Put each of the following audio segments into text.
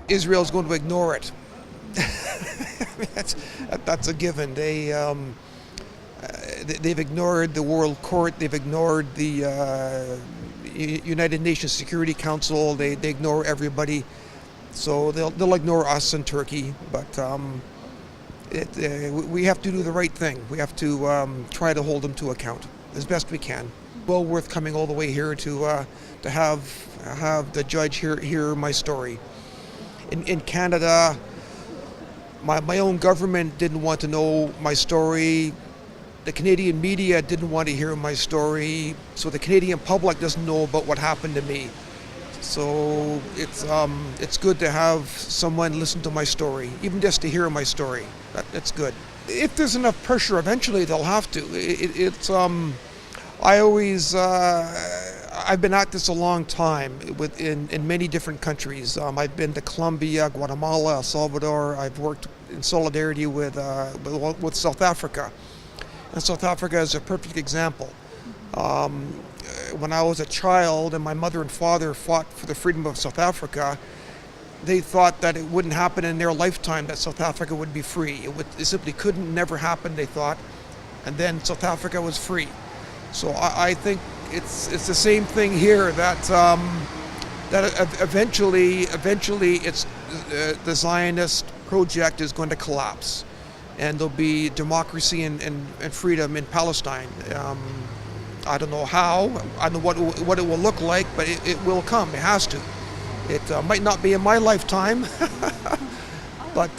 Israel's going to ignore it. That's a given. They've ignored the World Court. They've ignored the United Nations Security Council. They ignore everybody. So they'll ignore us and Turkey. But we have to do the right thing. We have to try to hold them to account as best we can. Well worth coming all the way here to have the judge hear my story. In Canada, my own government didn't want to know my story. The Canadian media didn't want to hear my story, so the Canadian public doesn't know about what happened to me. So it's good to have someone listen to my story, even just to hear my story. That's good. If there's enough pressure, eventually they'll have to. I've been at this a long time in many different countries. I've been to Colombia, Guatemala, El Salvador. I've worked in solidarity with South Africa. And South Africa is a perfect example. When I was a child and my mother and father fought for the freedom of South Africa, they thought that it wouldn't happen in their lifetime that South Africa would be free. It simply couldn't, never happen, they thought. And then South Africa was free. So I think it's the same thing here, that eventually it's the Zionist project is going to collapse, and there'll be democracy and freedom in Palestine. I don't know how, I don't know what it will look like, but it will come. It has to. It might not be in my lifetime, but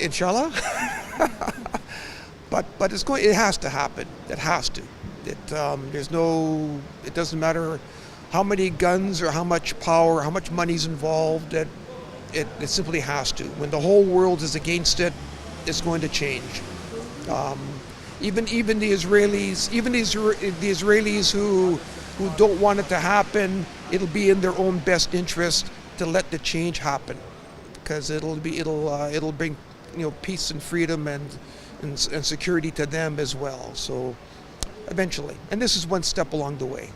inshallah. But it has to happen. It has to. It doesn't matter how many guns or how much power, how much money's involved. It simply has to. When the whole world is against it, it's going to change. Even the Israelis, the Israelis who don't want it to happen, it'll be in their own best interest to let the change happen, because it'll bring peace and freedom and security to them as well. So eventually, and this is one step along the way.